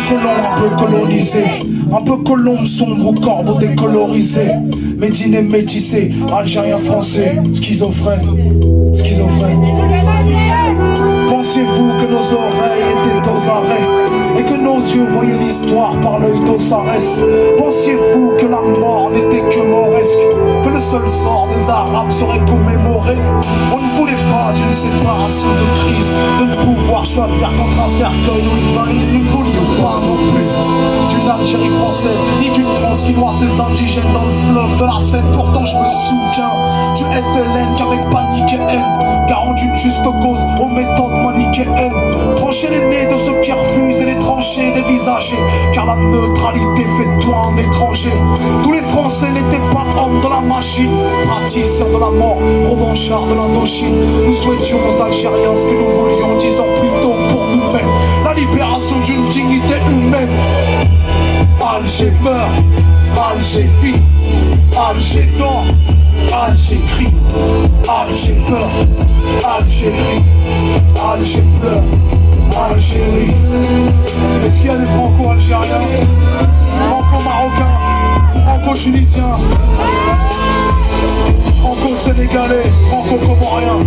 colon, un peu colonisé, un peu colombe sombre ou corbeau décolorisé, médiné, métissé, algérien, français, schizophrène, schizophrène. Pensiez-vous que nos oreilles étaient aux arrêts et que nos yeux voyaient l'histoire par l'œil d'Osarès? Pensiez-vous que la mort n'était que mauresque, que le seul sort des Arabes serait commémoré? On ne voulait pas d'une séparation de crise, de ne pouvoir choisir contre un cercueil ou une valise. Nous ne voulions pas non plus d'une Algérie française, ni d'une France qui noie ses indigènes dans le fleuve de la Seine. Pourtant je me souviens du FLN qui avait panique et haine, garant d'une juste cause aux méthodes manichéennes. Trancher les nez de ceux qui refusent et les tranchées dévisagées, car la neutralité fait de toi un étranger. Tous les Français n'étaient pas hommes de la machine, praticiens de la mort, revanchards de l'Indochine. Nous souhaitions aux Algériens ce que nous voulions 10 ans plus tôt pour nous-mêmes, la libération d'une dignité humaine. Alger meurt, Alger vit, Alger dort, Alger crie, Alger peur, Alger rit, Alger pleure, Algérie. Est-ce qu'il y a des franco-algériens, franco-marocains, franco-tunisiens, franco-sénégalais, franco-comoriens?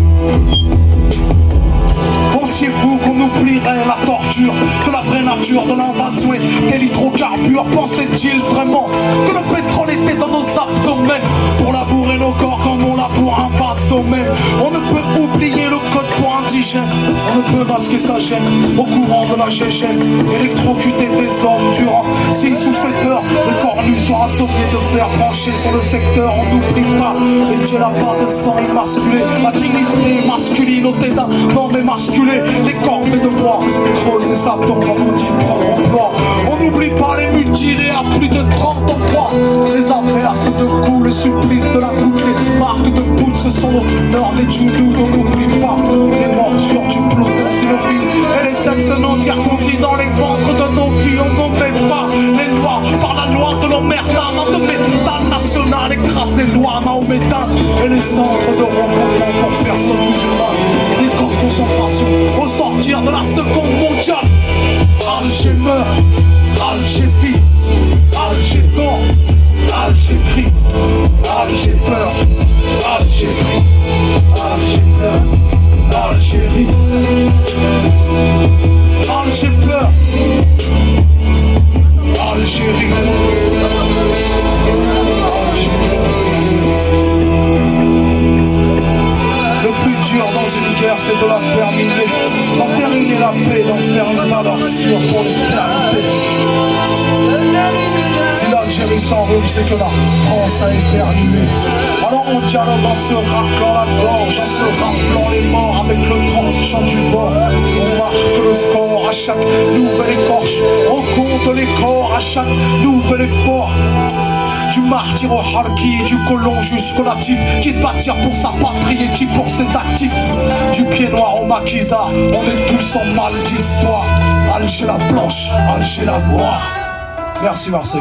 Pensiez-vous qu'on oublierait la torture, que la vraie nature de l'invasion était l'hydrocarbure? Pensait-il vraiment que le pétrole était dans nos abdomens pour labourer nos corps comme on laboure un vaste domaine? On ne peut oublier le code pour indigène, on ne peut masquer sa gêne au courant de la gégène, électrocuter des hommes durant 6 ou 7 heures. Les cornus sont assommés de fer branché sur le secteur. On n'oublie pas les djellabas de sang immaculé, la dignité masculine au tétin dans des masculés, les corps faits de bois, creuser sa tombe avant d'y prendre emploi. On n'oublie pas les mutilés à plus de 30 endroits, les averses de coups, le supplice de la boucle, les marques de poudre, ce sont l'honneur des Djoudous. On n'oublie pas les morsures du peloton cynophile et les sexes non circoncis dans les ventres de nos filles. On n'oublie pas les lois par la loi de l'Omerta, de métal national écrase les lois mahométanes et les centres de rencontre pour personnes musulmanes, des camps de concentration au sortir de la seconde mondiale. Alger meurt, Alger vit, Alger dort, Alger crie, Alger peur, Alger rit, Alger pleure, Algérie. Alger pleure, Algérie. Le plus dur dans une guerre, c'est de la terminer, d'entériner la paix, d'en faire une valeur sûre pour l'éternité. Si l'Algérie s'enrhume, c'est que la France a éternué. Alors on dialogue en se raclant la gorge, en se rappelant les morts avec le tranchant du bord. On marque le score à chaque nouvelle écorche, on compte les corps à chaque nouvel effort. Du martyr au harki, du colon jusqu'au natif, qui se bâtir pour sa patrie et qui pour ses actifs. Du pied noir au maquisard, on est tous en mal d'histoire. Alger la blanche, Alger la noire. Merci Marseille.